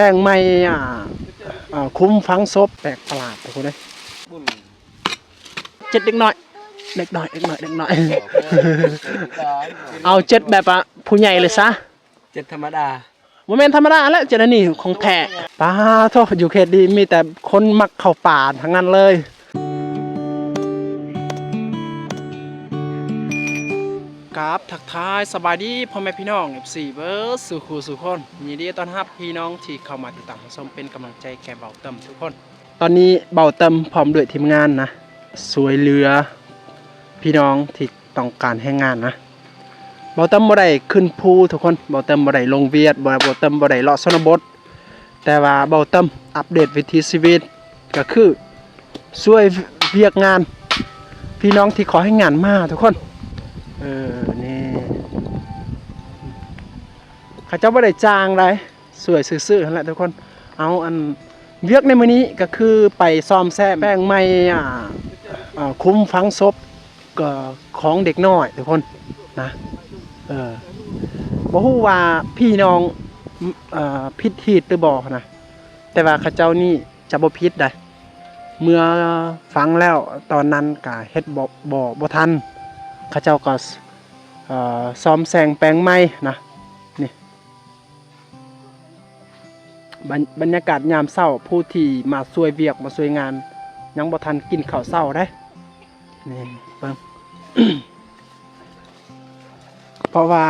แป้งไม้คุ้มฝังศพแปลกประหลาดทุกคนเลยเจ็ดเด็กน้อยเอาเจ็ดแบบผู้ใหญ่เลยซะเจ็ดธรรมดาโมเมนต์ธรรมดาแล้วเจ็ดอันนี้ของแท้ป้าโทษอยู่เขตดีมีแต่คนมักเข้าป่าทั้งนั้นเลยครับทักทายสบายดีพ่อแม่พี่น้องF4เบิร์ดสู่ครูสู่คนยินดีต้อนรับพี่น้องที่เข้ามาติดตามชมเป็นกำลังใจแก่เบาเติมทุกคนตอนนี้เบาเติมพร้อมด้วยทีมงานนะสวยเรือพี่น้องที่ต้องการให้งานนะเบาเติมบ่ได้ขึ้นภูทุกคนเบาเติมบ่ได้ลงเวียดเบาเติมบ่ได้เลาะชนบทแต่ว่าเบาเติมอัปเดตวิถีชีวิตก็คือช่วยเวียกงานพี่น้องที่ขอให้งานมาทุกคนนี่ข้าเจ้าบ่ได้จ้างได้สวยซื่อๆนั่นแหละทุกคนเอาอันเวียกในมื้อนี้ก็คือไปซ่อมแซมแป้งไม้คุ้มฝังศพของเด็กน้อยทุกคนนะบ่ฮู้ว่าพี่น้องผิดฮีดหรือบ่นะแต่ว่าข้าเจ้านี่จะบ่ผิดได้เมื่อฟังแล้วตอนนั้นก็เฮ็ดบ่ทันข้าเจ้าก็ซ้อมแซงแปลงไม้นะนี่บรรยากาศยามเช้าผู้ที่มาช่วยเวียกมาช่วยงานยังบ่ทันกินข้าวเช้าได้นี่เบิ่ง เพราะว่า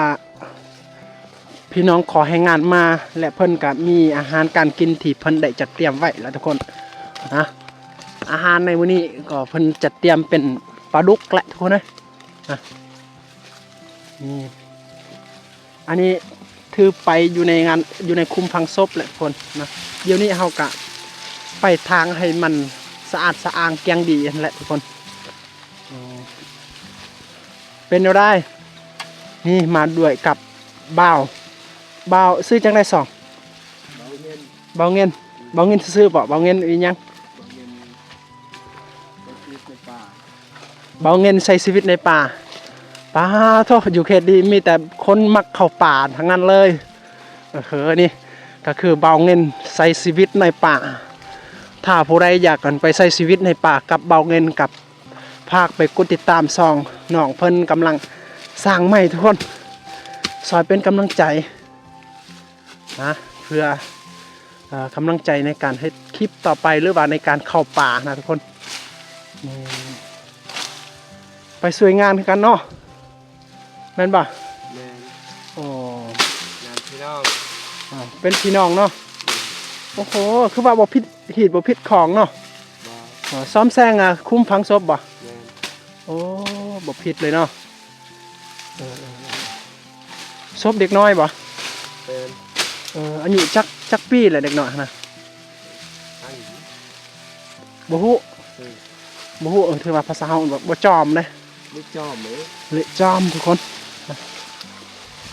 พี่น้องขอให้งานมาและเพิ่นก็มีอาหารการกินที่เพิ่นได้จัดเตรียมไว้แล้วทุกคนนะอาหารในมื้อนี้ก็เพิ่นจัดเตรียมเป็นปลาดุกแหละทุกคนนะนี่อันนี้ถือไปอยู่ในงานอยู่ในคุมฝังศพแหละทุกคนนะเดี๋ยวนี้เฮากะไปทางให้มันสะอาดสะอ้างเกลี้ยงดีนั่นแหละทุกคนเป็นเอาได้นี่มาด้วยกับบ่าวซื้อจังได้สองเบาเงินซื้อบ่เบาเงินอีหยังเบาเงินใช้ชีวิตในป่าป้าโทษอยู่เขตดีมีแต่คนมักเข้าป่าทั้งนั้นเลยนี่ก็คือเบาเงินใช้ชีวิตในป่าถ้าผู้ใดอยากกันไปใช้ชีวิตในป่ากับเบาเงินกับภาคไปกดติดตามซองน้องเพิ่นกำลังสร้างใหม่ทุกคนซอยเป็นกำลังใจนะเพื่อกำลังใจในการให้คลิปต่อไปหรือว่าในการเข้าป่านะทุกคนไปสวยงานกันเนาะแม่นบ่แม่นโอ้งานพี่น้องเป็นพี่น้องเนาะโอ้โหคือว่าบ่ผิดหีดบ่ผิดของเนาะซ้อมแซงคุ้มฝังศพบ่โอ้บ่ผิดเลยเนาะศพเด็กน้อยบ่อายุจักปีแหละเด็กน้อยนะบ่ฮู้ถือว่าภาษาเฮาแบบบ่จอมเลยเละจอมเลยเละจอมทุกคน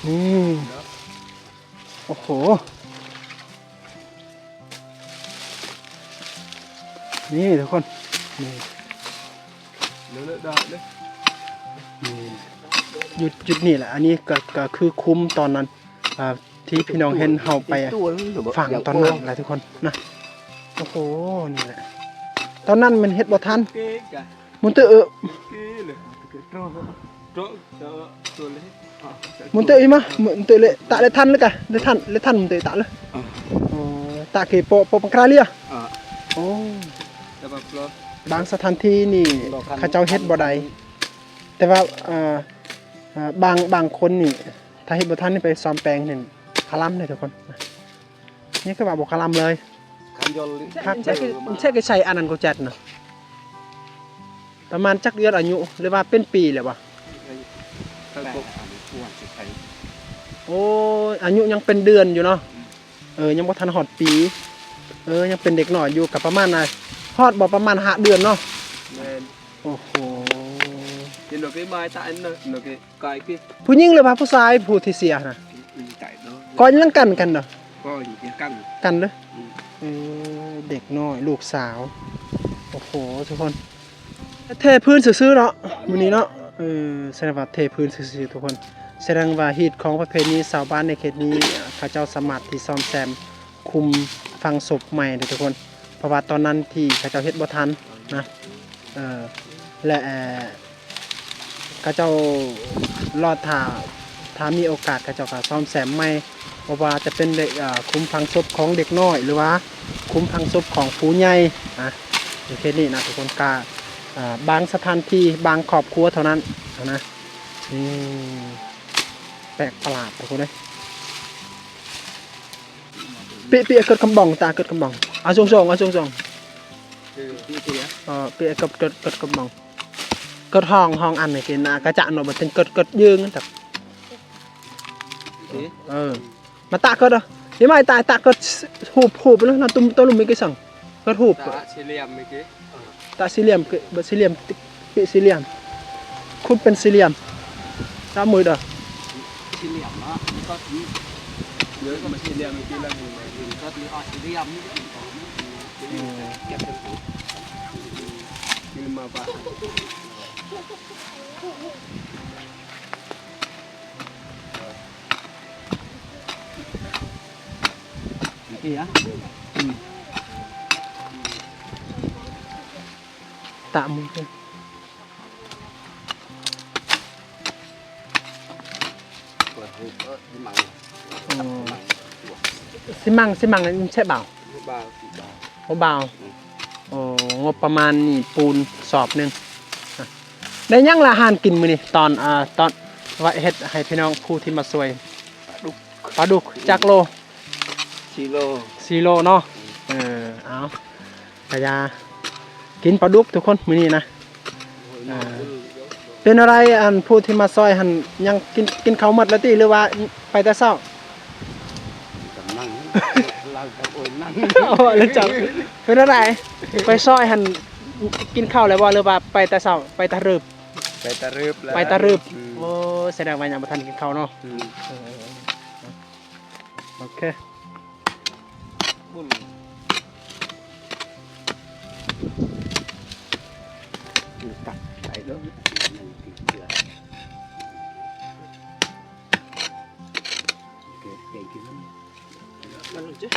นี่โอ้โหนี่ทุกคนนี่เลอะๆดอกเลยจุดนี่แหละอันนี้ก็คือคุ้มตอนนั้นที่พี่น้องเห็นเฮาไปฝั่งตอนนั้นแหละทุกคนนะโอ้โหนี่แหละตอนนั้นมันเฮ็ดบ่ทันมุนเตอมุนเตออีมามุนเตอเลยตะเลยทันเลยกะเลยทันมุนเตอตะเลยตะเกโปปังคราเลียโอ้บางสถานที่นี่เขาเจ้าเฮ็ดบ่ได้แต่ว่าบางคนนี่ถ้าเฮ็ดบ่ทันนี่ไปซ้อมแปลงนี่คาลัมเลยทุกคนนี่ก็ว่าบ่คาลัมเลยครับใช่ก็ใช้อันนั้นก็จัดนะประมาณจักเดือนอายุหรือว่าเป็นปีแล้วบ่โอ้อายุยังเป็นเดือนอยู่เนาะยังบ่ทันฮอดปียังเป็นเด็กน้อยอยู่กับประมาณฮอดบ่ประมาณ5เดือนเนาะโอ้โหกินดอกไม้ตาอันเนาะดอกไก่พี่ผู้หญิงหรือว่าผู้ชายผู้ที่เสียนะก็ยังกันเนาะก็อยู่กันเด้อเด็กน้อยลูกสาวโอ้โหทุกคนเทพื้นซื่อๆเนาะมื้อนี้เนาะแสดงว่าเทพื้นซื่อๆทุกคนแสดงว่าฮีตของประเพณีชาวบ้านในเขตนี้เขาเจ้าสามารถที่ซ่อมแซม คุมฟังศพใหม่เด้อทุกคนเพราะว่าตอนนั้นที่เขาเจ้าเฮ็ดบ่ทันนะและเขาเจ้ารอดถ้ามีโอกาสเขาเจ้าก็ซ่อมแซมใหม่เพราะว่าจะเป็นคุมฟังศพของเด็กน้อยหรือว่าคุมฟังศพของผู้ใหญ่นะอย่างเช่นนี้นะทุกคนก็บางสถานที่บางครอบครัวเท่านั้นนะแปลกประหลาดทุกคนเลยเปียกดกำบองตากดกำบองเอาส่งเอาส่งเปียกดกำบองกดห้องอันไหนกินกระจะหน่อยมันเป็นกดยืงแต่มาตากดอ่ะยังไม่ตากดหูบไปแล้วนะตุ้มต้นลุมไม่กี่สั่งกดหูบตาสี่เหลี่ยมไม่กี่ตาสี่เหลี่ยมแบบสี่เหลี่ยมปีสี่เหลี่ยมคุณเป็นสี่เหลี่ยมน้ำมือเด้อสี่เหลี่ยมเนาะก็เยอะก็มาสี่เหลี่ยมไม่กี่แล้วก็ตีออกสี่เหลี่ยมเก็บเป็นกินมาปะiya tak mungkin simang iniใช่เปล่าเบางบประมาณนี่ปูนสอบหนึ่งได้ยังละอาหารกินมื้อนี่ตอนว่าเฮ็ดให้พี่น้องผู้ที่มาช่วยปลาดุกจักโล4 โลเนาะเอาขยากินปลาดุกทุกคนมื้อนี้นะเป็นอะไรอันผู้ที่มาซอยหันยังกินข้าวหมดแล้วติหรือว่าไปแต่เช้านั่งโอ้แล้วจับเป็นอะไรไปซอยหันกินข้าวแล้วบ่หรือว่าไปแต่เช้าไปตะรึบโอ้แสดงว่ายังบ่ทันกินข้าวเนาะโอเคตัดไปแล้วมันจะ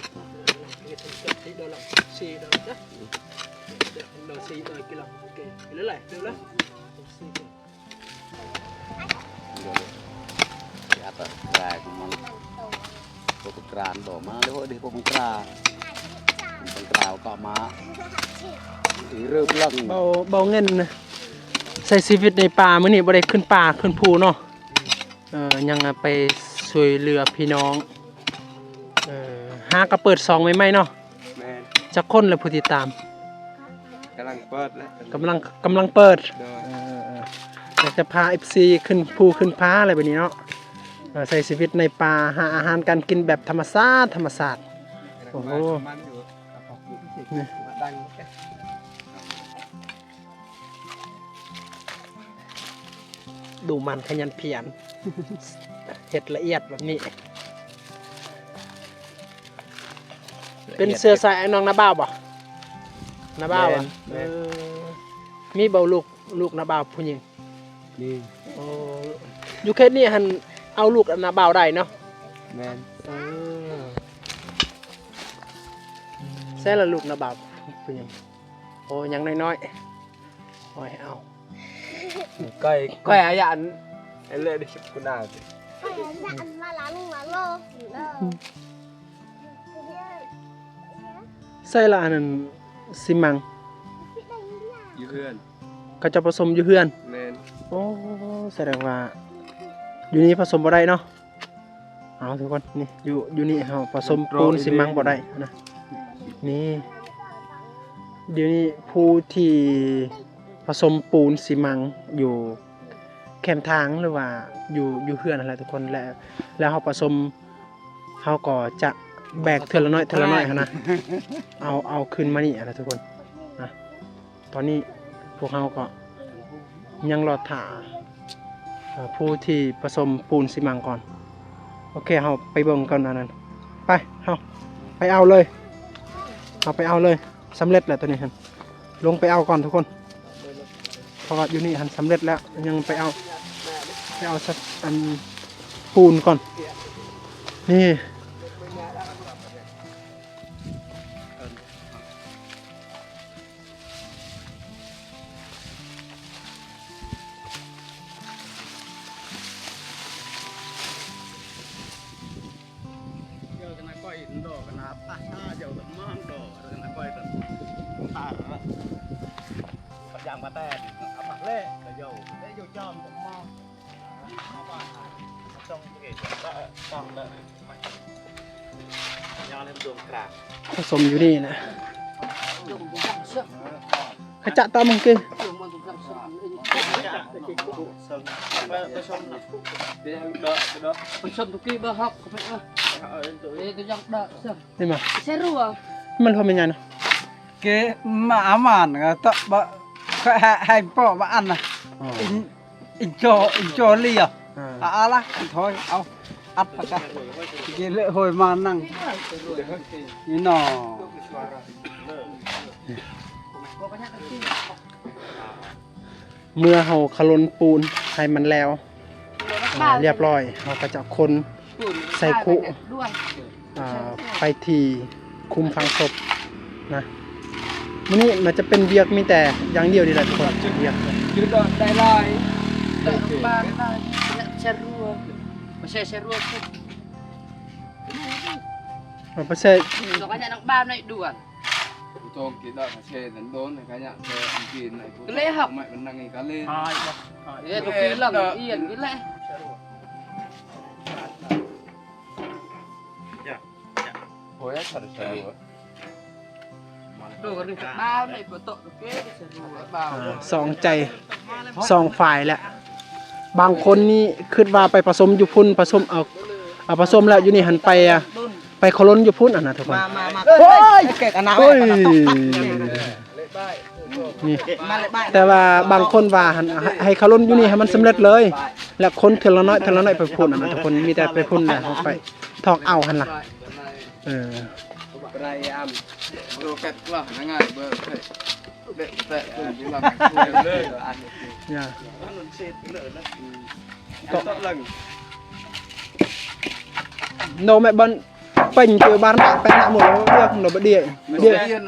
ที่เดินหลังสี่เดินจ้ะเดินสี่เดินกี่หลังโอเคเรื่อยๆเรื่อยdi atas kayak memang pokok keran doa mah lewat di pokok keran kok mahเริ่มลังเบาเงินใช้ชีวิตในป่ามื้อนี้บ่ได้ขึ้นป่าขึ้นภูเนาะยังไปช่วยเหลือพี่น้องหากระเปิดซองใหม่ๆเนาะแม่นจักคนแล้วผู้ติดตามกำลังเปิดแล้วกำลังเปิดอยากจะพา FC ขึ้นภูขึ้นผาอะไรแบบนี้เนาะใช้ชีวิตในป่าหาอาหารการกินแบบธรรมชาติโอ้โหดูมันขยันเพียรเห็ดละเอียดแบบนี้เป็นเสื้อสายน้องนาบ่าวบ่นาบ่าวมีเบาลูกนาบ่าวผู้หญิงนี่อยู่แค่นี้หันเอาลูกนาบ่าวได้เนาะแม่นแซ่ละลูกนาบ่าวผู้หญิงโอ้ยังน้อยๆโอ้ยเอาก้อยอายันไอ้เล่ดิชิบกูน่าสิใส่ละอันนั้นซิมังอยู่เฮือนก็จะผสมอยู่เฮือนแม่นโอ้แสดงว่าอยู่นี่ผสมบ่ได้เนาะเอาทุกคนนี่อยู่นี่เฮาผสมปูนซิมังบ่ได้นะนี่เดี๋ยวนี้ผู้ที่ผสมปูนซีมังอยู่แคมทางหรือว่าอยู่เฮือนอะไรทุกคนแล้วเขาผสมเขาก็จะแบกเทละน้อยนะเอาขึ้นมานี่อะไรทุกคนนะตอนนี้พวกเขาก็ยังรอถ่าผู้ที่ผสมปูนซีมังก่อนโอเคเขาไปเบิ่งกันนั้นไปเขาไปเอาเลยสำเร็จแล้วตัวนี้ครับลงไปเอาก่อนทุกคนเพราะว่าอยู่นี่หันสำเร็จแล้วยังไปเอาสักอันปูนก่อนนี่ do kenapa jauh temang do kenapa itu yang paten apa le jauh jauh jam temang apa trong cái trong đó nhau lên đường cả ผสมอยู่นี่นะขจะตามึงกิน Sâm tụi kia bơ học có phải không? Cái dòng đợi sâm. นี่มา Xe rùa. มันทำยังไงนะ cái mà màn tập bợ hai bỏ mà ăn này in cho ly à lá thôi ao ăn phải cả cái lễ hội mà năng như nọ เมื่อเฮาคลนปูนให้มันแล้วเรียบร้อยเราก็จะคนใส่คุไปที่คุมฝังศพนะมันนี่มันจะเป็นเวียกมีแต่อย่างเดียวดีแหละทุกคนเวียก chứ đợi đại lai Đợi ba này. Xe rùa. Mà xe rùa không. มันไม่ใช่ Nó có nhà nắng ba này đuổi. Tôi cái đợt mà xe đến đốn này cái nhạc xe ăn kín này Cái lễ học. mẹ vẫn đang ngày cá lên Thế tụi kia lẳng yên cái lẽ. hồi ấy thật xe đùa Đồ còn được bao này của tội tụi kia xe rùa bao. สองใจสองฝ่ายแหละบางคนนี่คิดว่าไปผสมอยู่พุ่นผสมเอาผสมแล้วอยู่นี่หันไปไปคลนอยู่พุ่นนะทุกคน โอ้ยเก็บอันนั้น โอ้ยนี่แต่ว่าบางคนว่าหันให้คลนอยู่นี่ให้มันสำเร็จเลย แล้วคนเทละน้อยไปพุ่นนะทุกคนมีแต่ไปพุ่นนะไปทอกเอาหันล่ะcái này ăn đồ kẹt là nó ngay bơ phải để tệ cùng với làm cái lên ăn เนี่ย ก็lần โนแม่บันเป็นเจอบ้านไปหน้าหมดแล้วเรียกหนูไปเดี่ย mà เดี่ย xe yên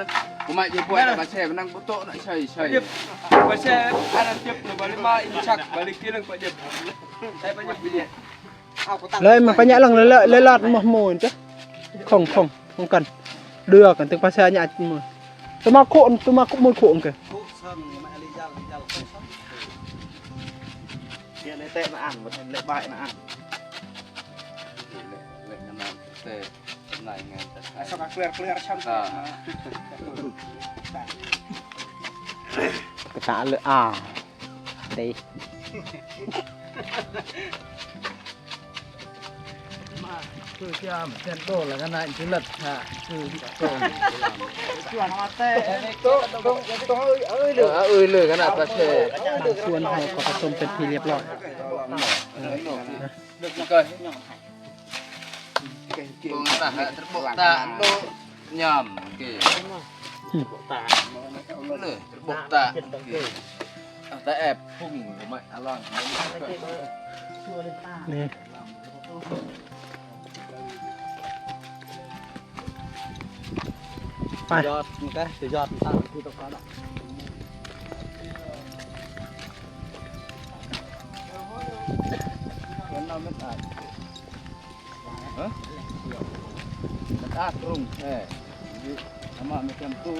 của mẹ chỉ quay là bà xe vẫn đang có tổ lại chảy chảy và xe ăn ăn tiếp rồi balik mai in chặt balik kia đừng phải nhập đây phải nhập bị điện เลยมันไปแย่หลังเลยลอดหมดจ้ะของกันเดือกันถึงภาษาเนี่ยมือตัวมาโคนตัวมาคุมโคนกัน kia lấy tệ nó ăn và thành lệ bại nó ăn lệ nó làm xe này ngày sao mà clear chăm à กระตาเลยดี คือที่อ่ะเส้นโตแล้วก็นายถึงหลัดฮะคือโต ชวนมาเต้ โตเอ้ย ơi lười cái nào bà xe บางส่วนเขาก็ผสมเป็นที่เรียบร้อย được coi cùng ta hạ bộ tạ đô nhầm kì lười bộ tạ ta ép phùng của mẹ alon นี่ไป ยอดมันก็จะยอดตั้งที่ตรงนั้น nó mới tạt hả tạt rung mà mình cầm tu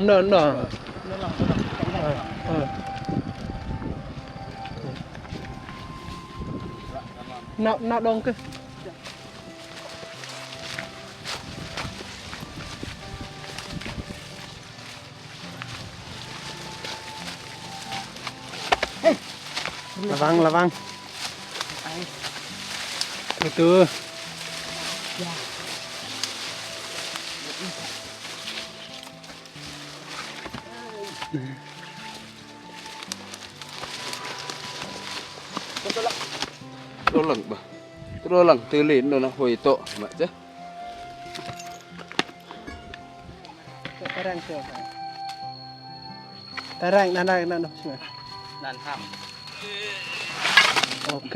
เดินเนาะนักดองกันระวังตัว đô lẳng từ lên rồi nó hồi tổ mà chứ แต่แรงเกินไปแต่แรงนั่นใช่ไหม นั่นท โอเค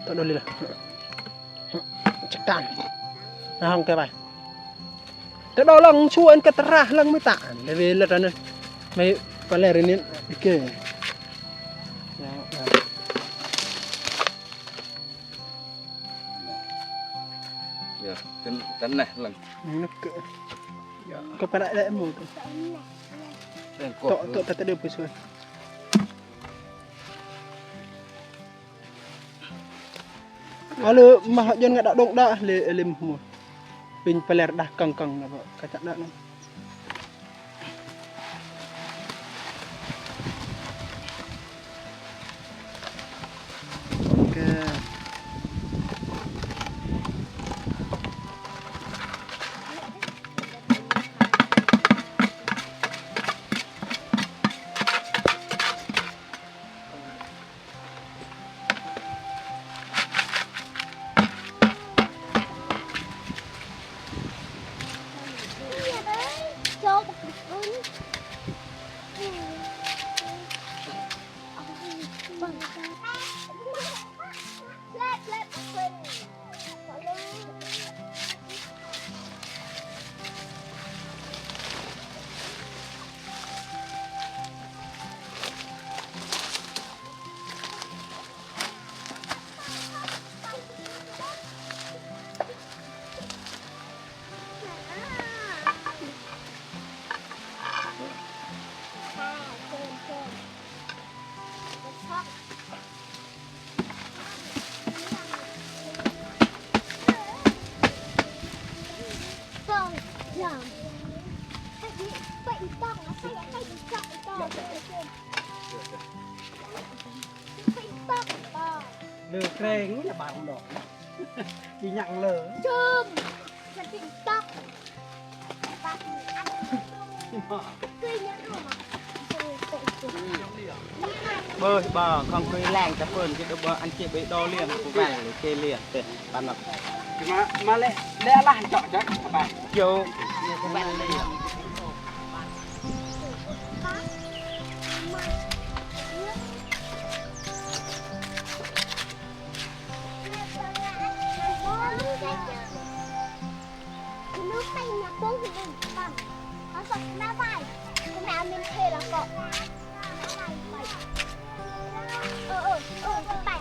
ตัวโดนเลยล่ะจัดการนะห้องแกไปแต่เราลองชวนกระตระลังไม่ต่างเลยเวลานั้นไม่ไปเลยเรื่องนี้โอเค giờ tấn này lần nó có phải lại một đèn tội cột tội ta đượcไปช่วยเอาเลยมายนต์กระดาษดงได้เลยเลิมหัวเป็นไปแล้วดักกังนะบ่กระจัดได้นะโอเคเลือกเพลงนี่บางดอกดีหยังเลยจุ่มฉันติดต๊อกปากอันคือยังรู้มั้ยbơi bờ không cười làng ta phơn cái bờ ăn chia bấy đo liền của bạn để kê liền để bạn mặc mà lẽ là chọn chắc các bạn chiều các bạn liền nước tay nhà cô thì đừng cầm nó sọc na vai cái nào mình thề là cọ cái bài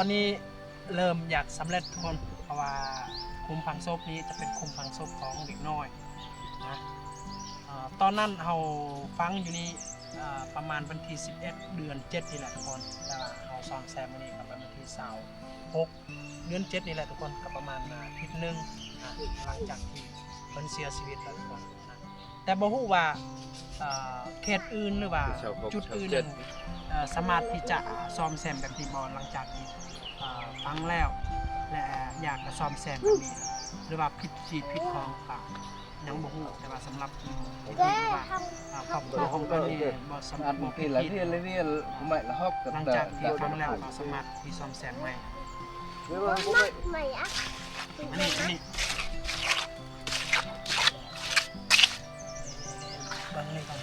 ตอนนี้เริ่มอยากสำเร็จทุกคนเพราะว่าคุมพังศพนี้จะเป็นคุมพังศพของเด็กน้อยนะตอนนั้นเราฟังอยู่นี่ประมาณวันที่11 เดือน 7นี่แหละทุกคนแต่ว่าเราซ้อมแซมวันนี้กับวันที่26 เดือน 7นี่แหละทุกคนกับประมาณอาทิตย์หนึ่งหลังจากที่เพิ่นเสียชีวิตแล้วทุกคนนะแต่บ่ฮู้ว่าเขตอื่นหรือว่าจุดอื่นสามารถที่จะซ้อมแซมแบบนี้บ่หลังจากที่ฟังแล้วและอยากจะซ้อมแซมแบบนี้หรือว่าผิดจีผิดของยังบ่ฮู้แต่ว่าสำหรับที่ว่าครอบครัวของเพิ่นนี่บ่สามารถบ่ผิด là riêng mày là hấp หลังจากที่ฟังแล้วก็สามารถที่ซ้อมแซมใหม่อันนี้บังเลยก่อน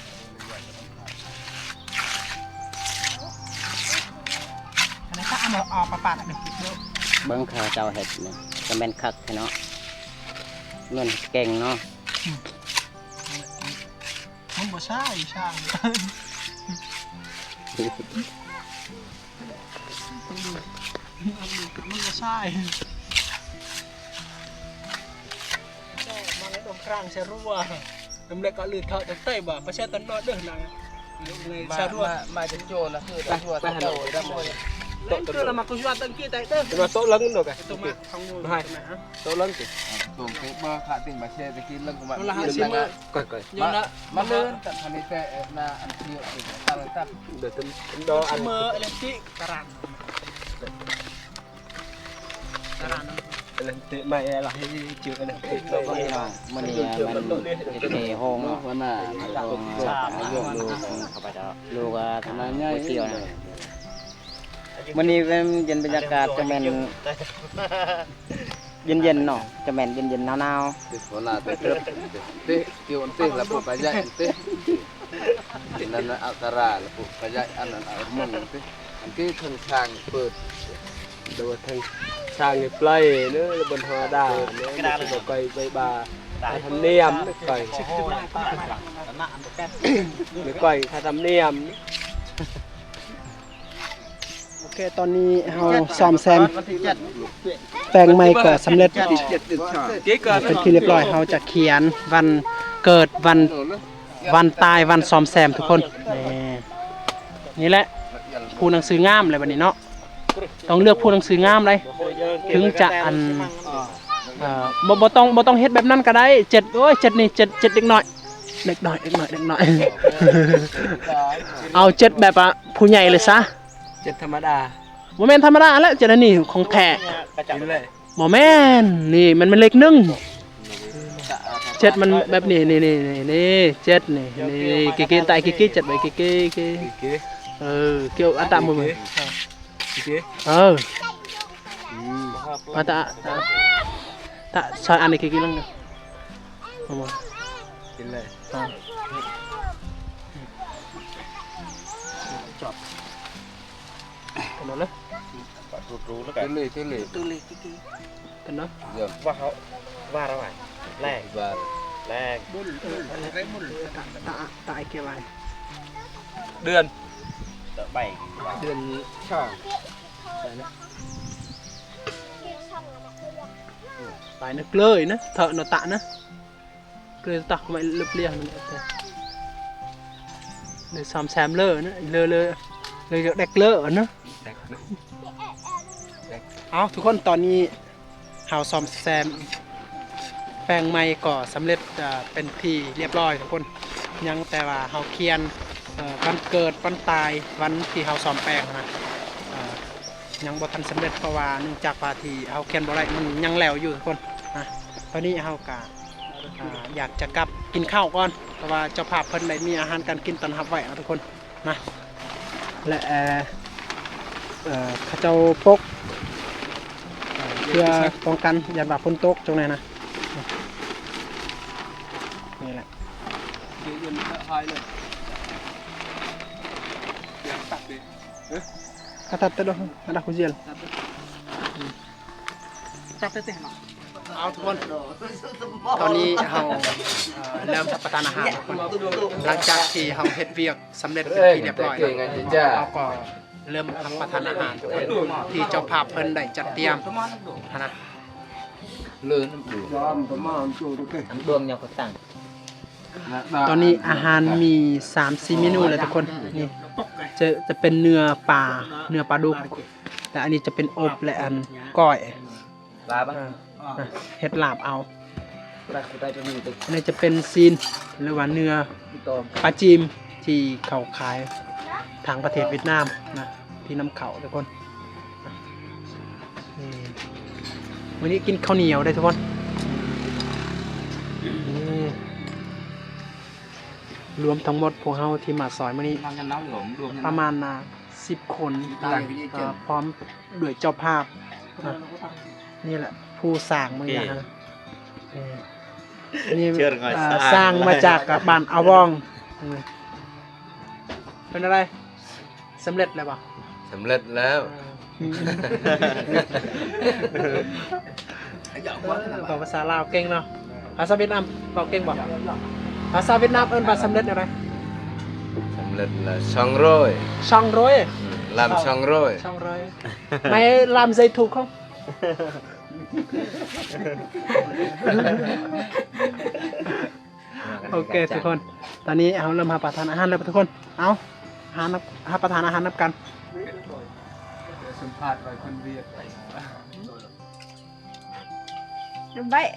อันนี้ถ้าเอาปาดๆหนึ่งจุดเดียว เบิ้งข้าวเจ้าเห็ดนี่จะเป็นคักเนาะเงินเก่งเนาะ มันบ่ใช่ช่างมันบ่ใช่มาในตรงกลางเชรัวน้ำเล็กก็ลืดเขาตรงใต้บ่ประชาชนนอดเด้อนางในเชรัว mà cho trồn là thử đã chùa ta đầu đã môi Itu lah maku suat tengki tak itu. Cuma sok leng được Itu mah kamu. Hai. Sok leng kì. Tuồng cái bơ khả tình bà xe thì kia lưng của bạn. Nó là hạ xí mơ. Coi coi. Nhớ Mà lớn tận thành đi tệ là ăn nhiều thì ta là ta. Để tính đó ăn. Mơ electric karan. Karan. Lên tệ mày là hay chịu cái này. Mình thì hôn nó vẫn làลูกทำงานเที่ยวนะวันนี้เป็นเย็นบรรยากาศจะเป็นเย็นๆเนาะจะเป็นเย็นๆหนาว Đó là tệ trớp. Tệ tiêu ăn tệ là phụ bà dạy ăn tệ. Nên là Altara là phụ bà dạy ăn ở mông tệ. Ăn cái thân sang bợt. โดยทางช่างไกลเนื้อบนธรรมดาเนื้อบอกไกลใบบาทำเนียมไก่หรือไก่ถ้าทำเนียม โอเคตอนนี้เราซ่อมแซมแปลงไม้ก็สำเร็จเป็นที่เรียบร้อยเราจะเขียนวันเกิดวันตายวันซ่อมแซมทุกคนนี่แหละผู้หนังสืองามเลยวันนี้เนาะต้องเลือกผู้หนังสืองามเลยถึงจะอันบ่ต้องเฮ็ดแบบนั้นก็ได้7โอ้ย7นี่7เด็กน้อยเอา7แบบผู้ใหญ่เลยซะ เจ็ดธรรมดา บ่แม่นธรรมดาแล้ว7อันนี้ของแท้ กินเลย บ่แม่นนี่มันเป็นเลข1 7มันแบบนี้นี่7นี่กิๆใต้กิๆ7ไว้กิๆ กี่ เกี่ยวอัตตามือ กี่ อัตตาซอยอันนี้กิๆลงเด้อบ่ กินเลย กันเนาะ Tê lì. กันเนาะ Giờ. ว่าระหว่างแรก Và แรก ตายเกี่ยวไว้ เดือน เดือนช่าง ตายนึกเลยนะเถอะเนาะตะนะเกลือตักไม่ลึกเลี้ยงมันเลยซ้ำแซมเลอนะเลยเด็กเลอนะเอาทุกคนตอนนี้เฮาซ้อมแซมแปลงไม้ก็สำเร็จเป็นที่เรียบร้อยทุกคนยังแต่ว่าเฮาเขียนวันเกิดวันตายวันที่เฮาซ้อมแปลงนะยังบ่ทันสำเร็จเพราะว่าเนื่องจากว่าที่เฮาเขียนบ่ได้มันยังแหลวอยู่ทุกคนนะตอนนี้เฮากะอยากจะกลับกินข้าวก่อนเพราะว่าเจ้าภาพเพิ่นได้มีอาหารการกินต้อนรับไว้นะทุกคนนะและเขาเจ้าปกเพื่อป้องกันอย่าว่าฝนตกจังได๋นะนี่แหละ Cái dân hai lên. Tiếng tắt đi. Kata tado ada kuziel เอาทุกคนตอนนี้เราเริ่มรับประทานอาหารทุกคนหลังจากที่เราเฮ็ดเวียกสำเร็จเป็นที่เรียบร้อยแล้วเราก็เริ่มรับประทานอาหารทุกคนที่เจ้าภาพเพิ่นได้จัดเตรียมนะ Lớn đủ. รวมเนี่ยก็ตั้ง ตอนนี้อาหารมี 3-4 เมนูเลยทุกคนนี่จะเป็นเนื้อปลาดุกและอันนี้จะเป็นอบและอันก้อย ลาบ เฮ็ดลาบเอา ได้เป็น1ตึก อันนี้จะเป็นซีนหรือว่าเนื้อ พี่โต ปลาจีมที่เขาขายทางประเทศเวียดนามนะที่นำเขาทุกคนนี่วันนี้กินข้าวเหนียวได้ทุกคนนี่รวมทั้งหมดพวกเราที่มาซอยมื้อนี้ Mang cái nóng hổm luôn. ประมาณ10 คนพร้อมด้วยเจ้าภาพนะนี่แหละผู้สร้างเมืองอย่างนะนี่สร้างมาจากบ้านอาวองเป็นอะไรสำเร็จแล้วป่ะ Sầm lật lắm. บอกภาษาลาวเก่งเนาะภาษาเวียดนามบอกเก่งบอกภาษาเวียดนามเอิ้นว่าสำเร็จอะไร Sầm lật là xong rồi. ช่องร้อย Làm xong rồi. ช่องร้อยไม่ลามใจถูกเขาโอเคทุกคนตอนนี้เอาเริ่มรับประทานอาหารแล้วทุกคนเอาหาประทานอาหารนับกัน สัมภาษณ์ไว้คนเวียดไป Đừng bậy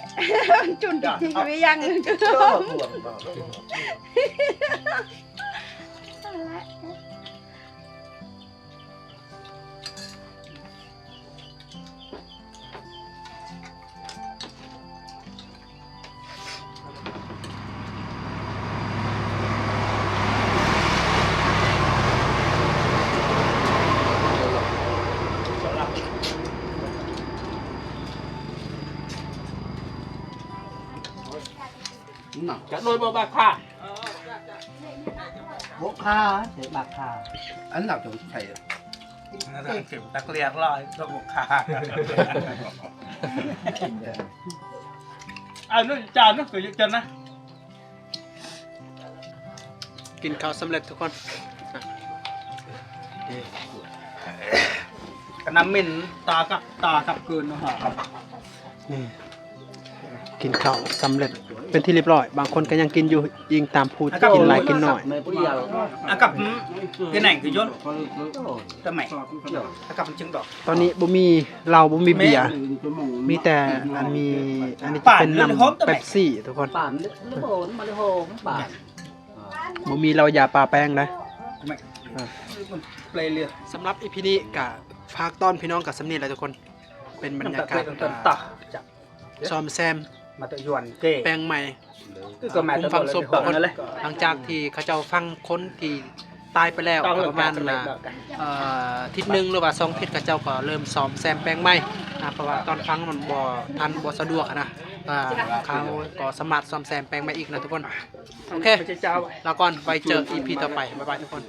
chun thì với yang cứ Chặt đôi bò bạc khả. Bố kha để bạc kha. Anh nào chồng thầy kiểu tắc liệt lại cho một khả nó chà nó cười chân á กินข้าวสำเร็จทุกคน cái nắm mình ta cặp cườn nó hả นี่กินข้าวสำเร็จเป็นที่เรียบร้อย บางคนก็ยังกินอยู่ยิงตามผู้กินหลายกินหน่อย à cặp cái này cái chốt tao mày à cặp trứng đỏ ตอนนี้บ่มีเหล้าบ่มีเบียร์มีแต่อันนี้จะเป็นน้ำเป๊ปซี่ทุกคน Bản nó bồn mà nó hồ bản บ่มีเหล้ายาปลาแป้งนะ mày play liền สำหรับอีพีนี้ก็ฝากต้อนพี่น้องกับสำเนียงเลยทุกคน เป็นบรรยากาศ tao ซ้อมแซม mà tự yuan kê แปลงใหม่ cứ cầm mày คุม tao ฟัง bảo ศพ là ทุกคน nó lên หลังจากที่เขาเจ้าฟังคนที่ตายไปแล้ว tao ก็ là ประมาณ mày ทิศหนึ่งหรือว่า2 ทิศเขาเจ้าก็เริ่มซ้อมแซมแปลงใหม่เพราะว่าตอนฟังมันบ่ทันบ่สะดวกอะนะเขาก็สามารถซ้อมแซมแปลงใหม่อีกนะทุกคน โอเค chào แล้วก่อนไปเจออีพีต่อไปบ๊ายบายทุกคน